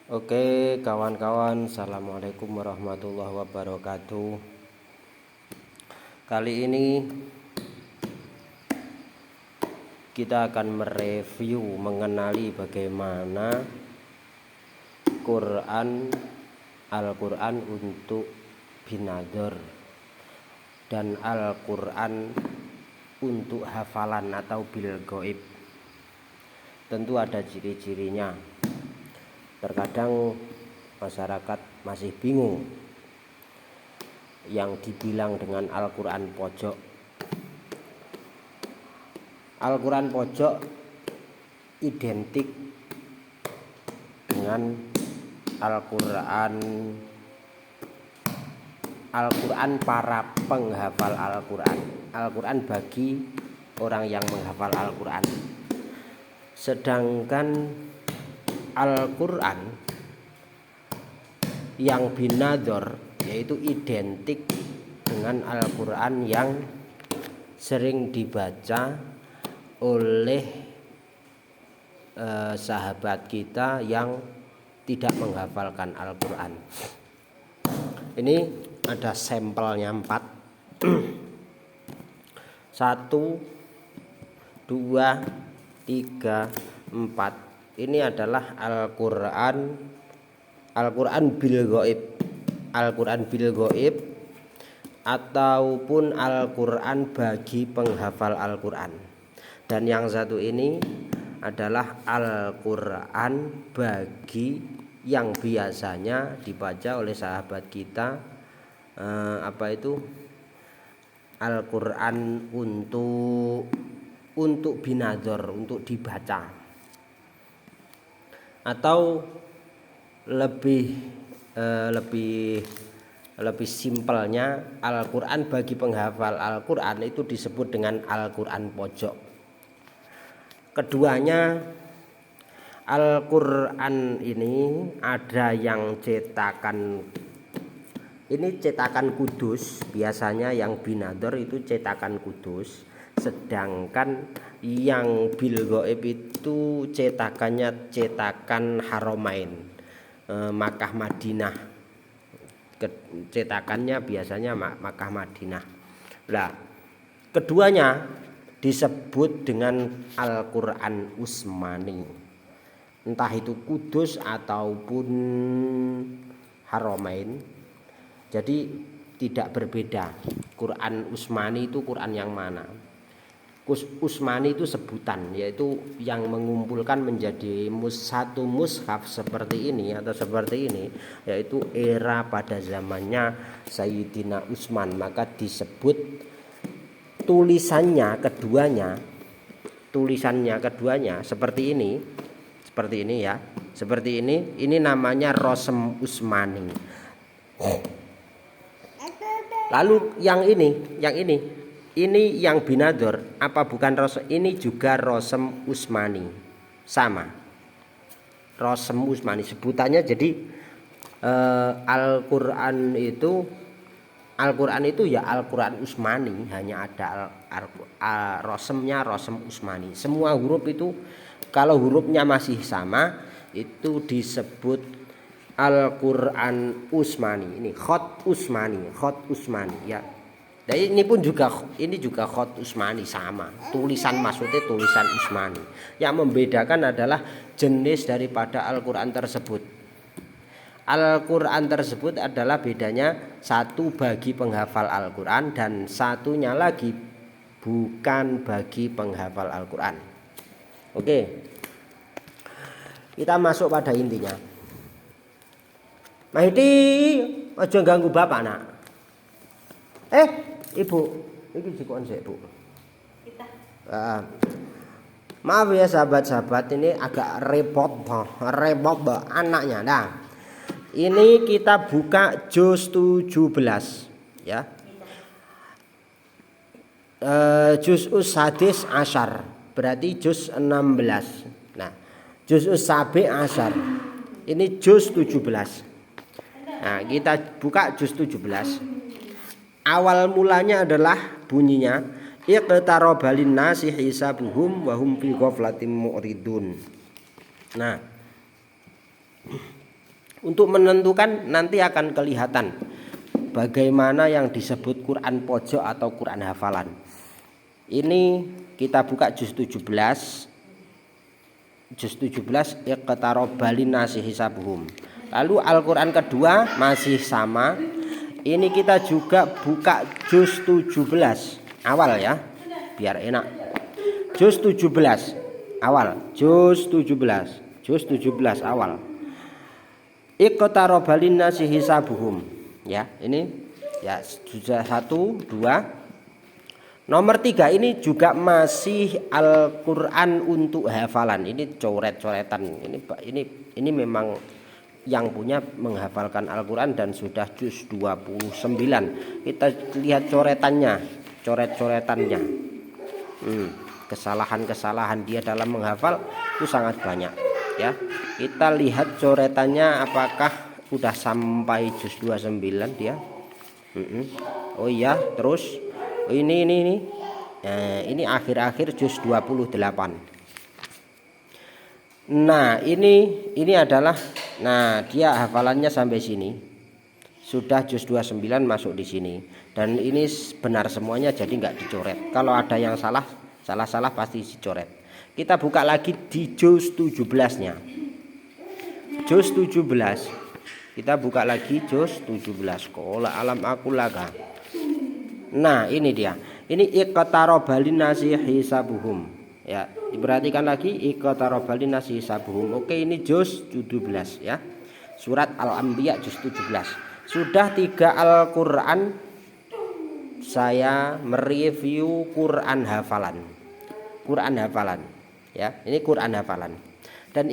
Oke kawan-kawan, assalamualaikum warahmatullahi wabarakatuh. Kali ini kita akan mereview mengenali bagaimana Al-Quran untuk binador dan Al-Quran untuk hafalan atau bil ghaib. Tentu ada ciri-cirinya. Terkadang masyarakat masih bingung yang dibilang dengan Al-Quran pojok. Al-Quran pojok identik dengan Al-Quran para penghafal Al-Quran. Al-Quran bagi orang yang menghafal Al-Quran. Sedangkan Al-Quran yang binador yaitu identik dengan Al-Quran yang sering dibaca oleh sahabat kita yang tidak menghafalkan Al-Quran. Ini ada sampelnya 4. 1, 2, 3, 4. Ini adalah Al-Quran bil ghaib, Al-Quran bil ghaib ataupun Al-Quran bagi penghafal Al-Quran. Dan yang satu ini adalah Al-Quran bagi yang biasanya dibaca oleh sahabat kita, Al-Quran untuk binador, untuk dibaca. Atau lebih simpelnya, Al-Quran bagi penghafal Al-Quran itu disebut dengan Al-Quran pojok. Keduanya, Al-Quran ini ada yang cetakan kudus, biasanya yang binador itu cetakan kudus, sedangkan yang bil ghaib itu cetakan Haramain, Makkah Madinah. Cetakannya biasanya Makkah Madinah. Nah, keduanya disebut dengan Al-Quran Utsmani, entah itu kudus ataupun Haramain. Jadi tidak berbeda. Quran Utsmani itu Quran yang mana? Utsmani itu sebutan, yaitu yang mengumpulkan menjadi satu mushaf seperti ini atau seperti ini, yaitu era pada zamannya Sayyidina Utsman. Maka disebut tulisannya keduanya seperti ini ya, seperti ini. Ini namanya Rosem Utsmani. Lalu yang ini yang binador, apa bukan Rosem? Ini juga Rosem Utsmani, sama Rosem Utsmani sebutannya. Jadi Al-Quran itu ya Al-Quran Utsmani, hanya ada Rosemnya Rosem Utsmani. Semua huruf itu kalau hurufnya masih sama itu disebut Al-Quran Utsmani. Ini khot Utsmani ya. Dan ini juga khot Utsmani, sama tulisan, maksudnya tulisan Utsmani. Yang membedakan adalah jenis daripada Al-Quran tersebut. Al-Quran tersebut adalah bedanya, satu bagi penghafal Al-Quran dan satunya lagi bukan bagi penghafal Al-Quran. Oke, kita masuk pada intinya. Mahdi, aja ganggu bapak nak. Ibu, ini jikoan sih Bu. Maaf ya sahabat-sahabat, ini agak repot anaknya. Nah, ini kita buka juz 17 ya. Juz hadis asyar, berarti juz 16. Nah, juz sabi asyar, ini juz 17. Nah, kita buka juz 17. Awal mulanya adalah bunyinya iqtaraba linnasi hisabuhum wa hum fi ghaflatin mu'ridun. Nah, Untuk menentukan nanti akan kelihatan bagaimana yang disebut Quran pojok atau Quran hafalan. Ini kita buka juz 17. Juz 17 iqtaraba linnasi hisabuhum. Lalu Al-Qur'an kedua masih sama. Ini kita juga buka juz 17 awal ya, biar enak. Juz 17 awal, juz 17. Juz 17 awal. Iqtaraba linnasi hisabuhum. Ya, ini ya sudah 1 2. Nomor 3 ini juga masih Al-Qur'an untuk hafalan. Ini coret-coretan. Ini memang yang punya menghafalkan Al-Qur'an dan sudah juz 29. Kita lihat coretannya, coret-coretannya. Kesalahan-kesalahan dia dalam menghafal itu sangat banyak ya. Kita lihat coretannya apakah udah sampai juz 29 dia. Oh iya, terus ini nah, ini akhir-akhir juz 28. Nah ini adalah, nah dia hafalannya sampai sini sudah juz 29 masuk di sini, dan ini benar semuanya jadi nggak dicoret. Kalau ada yang salah pasti dicoret. Kita buka lagi di juz 17-nya. Juz 17 kita buka lagi juz 17. Qala alam aku laga. Nah ini dia, ini iqtaraba linnasi hisabuhum ya, diperhatikan lagi iqtaraba linnasi hisabuhum. Oke, ini juz 17 ya, surat Al-Anbiya juz 17. Sudah 3 Al-Qur'an saya mereview Quran hafalan ya, ini Quran hafalan. Dan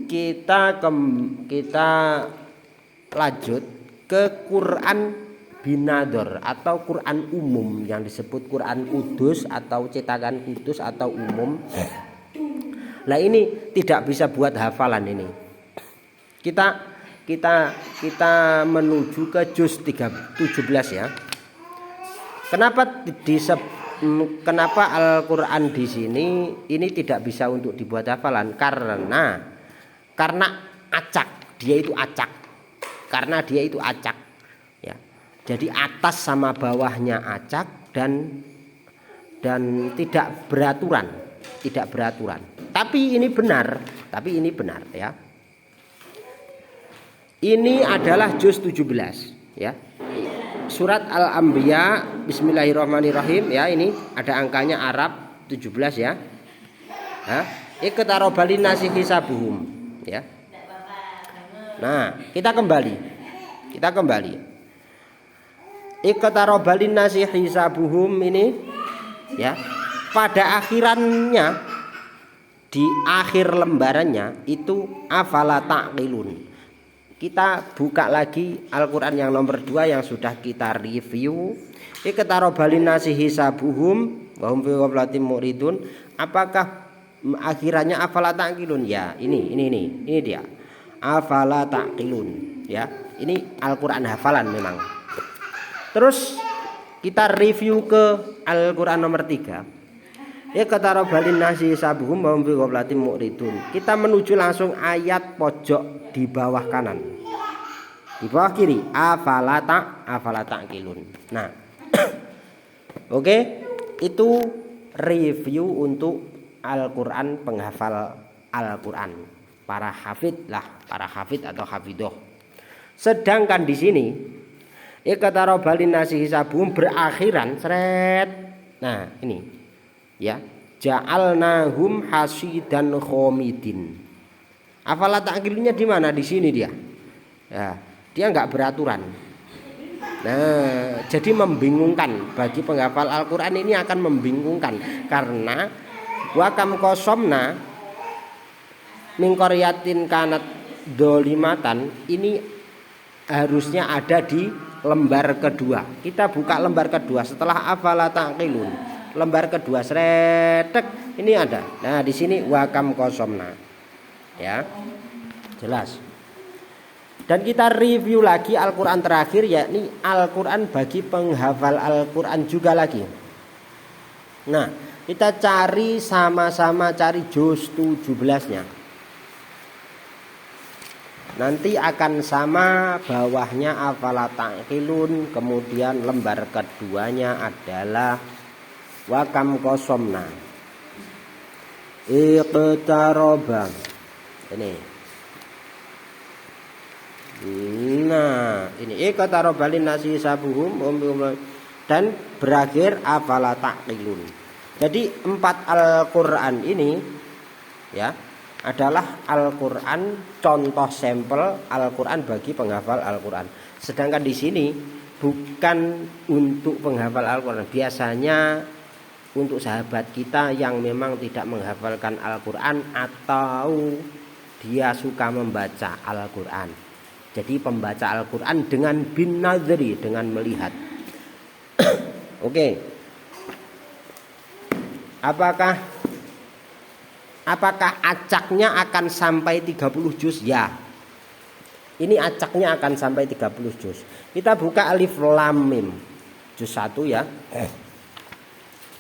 kita lanjut ke Quran binador atau Quran umum yang disebut Quran kudus atau cetakan kudus atau umum. Nah ini tidak bisa buat hafalan ini. Kita menuju ke juz 17 ya. Kenapa Al-Qur'an di sini ini tidak bisa untuk dibuat hafalan? Karena acak, dia itu acak. Karena dia itu acak. Ya. Jadi atas sama bawahnya acak dan tidak beraturan. Tapi ini benar ya. Ini adalah juz 17 ya. Surat Al-Anbiya, bismillahirrahmanirrahim ya, ini ada angkanya Arab 17 ya. Iqtaraba linnasi hisabuhum ya. Nah, kita kembali. Iqtaraba linnasi hisabuhum ini ya. Pada akhirannya, di akhir lembarannya itu afala taqilun. Kita buka lagi Al-Qur'an yang nomor 2 yang sudah kita review. Iqtaraba linnasi hisabuhum wa hum fi ghaflatin muridun. Apakah akhirannya afala taqilun? Ya, ini dia. Afala taqilun ya. Ini Al-Qur'an hafalan memang. Terus kita review ke Al-Qur'an nomor 3. Iqtaraba linnasi hisabuhum wa hum fi ghaflatin muridun. Kita menuju langsung ayat pojok di bawah kanan, di bawah kiri, afala taqilun. Nah oke, itu review untuk Al-Qur'an, penghafal Al-Qur'an, para hafid atau hafidoh. Sedangkan di sini iqtaraba linnasi hisabuhum berakhiran seret. Nah ini ya, ja'alnahum hasidan khomidin. Afala ta'qilunnya di mana? Di sini dia. Ya, dia enggak beraturan. Nah, jadi membingungkan bagi penghafal Al-Qur'an, ini akan membingungkan karena wa kam qasomna min qaryatin kanat dolimatan, ini harusnya ada di lembar kedua. Kita buka lembar kedua setelah afala ta'qilun. Lembar kedua sretek ini ada. Nah, di sini wa kam qasomna. Ya, jelas. Dan kita review lagi Al-Qur'an terakhir, yakni Al-Qur'an bagi penghafal Al-Qur'an juga lagi. Nah, kita cari sama-sama, cari juz 17-nya. Nanti akan sama bawahnya afala ta'qilun, kemudian lembar keduanya adalah wa kam qasomna. Iqtaroba. Ini. Nah, ini iqtaroba linnasi sabuhum dan berakhir afala ta'qilun. Jadi 4 Al-Qur'an ini ya adalah Al-Qur'an, contoh sampel Al-Qur'an bagi penghafal Al-Qur'an. Sedangkan di sini bukan untuk penghafal Al-Qur'an. Biasanya untuk sahabat kita yang memang tidak menghafalkan Al-Qur'an atau dia suka membaca Al-Qur'an. Jadi pembaca Al-Qur'an dengan bin nadri, dengan melihat. Oke. Apakah acaknya akan sampai 30 juz? Ya. Ini acaknya akan sampai 30 juz. Kita buka alif lam mim. Juz 1 ya.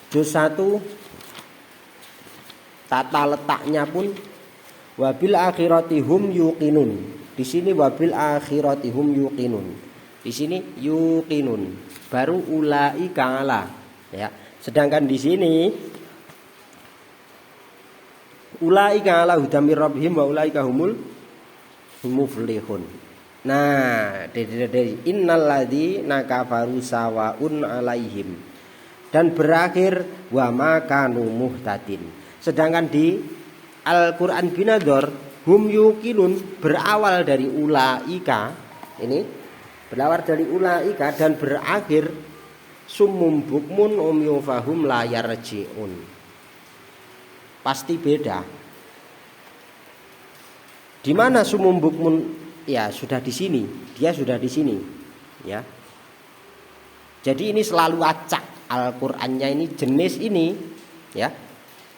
Juz 1 tata letaknya pun wabil akhirati hum yuqinun. Di sini wabil akhirati hum yuqinun. Di sini yuqinun. Baru ulaika ala ya. Sedangkan di sini ulaika ala hudam mir rabbihim wa ulaika humul muflihun. Nah, dari innalladzina kafaru sawaun alaihim dan berakhir wa ma kanu muhtadin. Sedangkan di Al-Qur'an binadzar hum yuqinun berawal dari ulaika, ini berawal dari ulaika dan berakhir summum bukmun umyun fahum la yarji'un. Pasti beda. Di mana summum bukmun? Ya, sudah di sini. Dia sudah di sini. Ya. Jadi ini selalu acak Al-Qur'annya ini jenis ini, ya.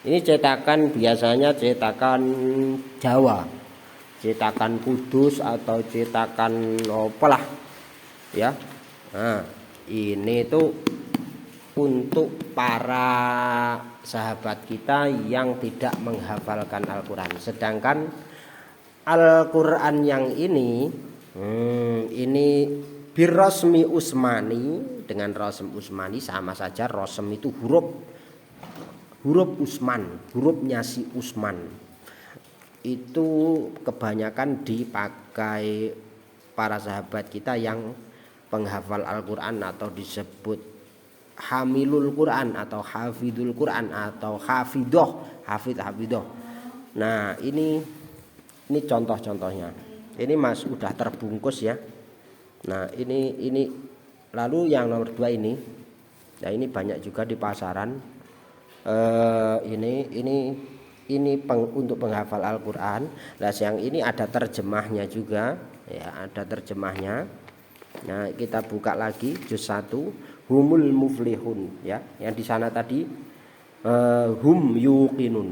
Ini cetakan biasanya cetakan Jawa. Cetakan Kudus atau cetakan apalah. Ya. Nah, ini tuh untuk para sahabat kita yang tidak menghafalkan Al-Qur'an. Sedangkan Al-Qur'an yang ini birrosmi Usmani, dengan rosem Usmani sama saja. Rosem itu huruf Usman, hurufnya si Usman. Itu kebanyakan dipakai para sahabat kita yang penghafal Al-Qur'an atau disebut hamilul Quran atau hafidul Quran atau hafidoh. Nah, ini contoh-contohnya. Ini Mas udah terbungkus ya. Nah, ini lalu yang nomor 2 ini. Nah, ini banyak juga di pasaran. Untuk penghafal Al-Qur'an. Nah, yang ini ada terjemahnya juga, ya, ada terjemahnya. Nah, kita buka lagi juz 1 humul muflihun ya. Yang di sana tadi hum yuqinun.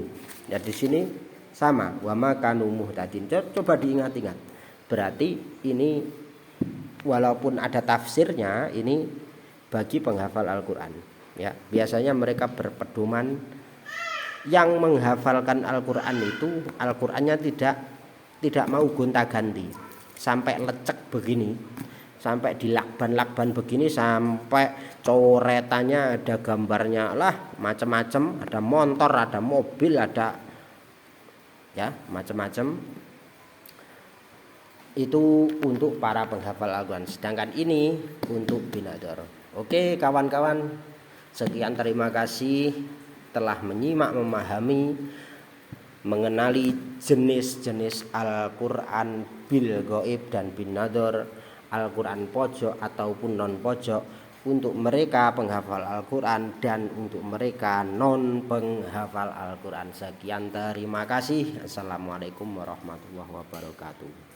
Ya, di sini sama wa ma kanu muhtadin. Coba diingat-ingat. Berarti ini walaupun ada tafsirnya, ini bagi penghafal Al-Qur'an ya. Biasanya mereka berpedoman yang menghafalkan Al-Qur'an itu Al-Qur'annya tidak mau gonta-ganti sampai lecek begini, sampai dilakban-lakban begini, sampai coretannya ada gambarnya lah macam-macam, ada motor, ada mobil, ada ya macam-macam. Itu untuk para penghafal Al-Qur'an. Sedangkan ini untuk binadzar. Oke kawan-kawan, sekian, terima kasih telah menyimak, memahami, mengenali jenis-jenis Al-Qur'an bil ghaib dan binadzar, Al-Qur'an pojok ataupun non pojok, untuk mereka penghafal Al-Qur'an dan untuk mereka non penghafal Al-Qur'an. Sekian, terima kasih. Assalamualaikum warahmatullahi wabarakatuh.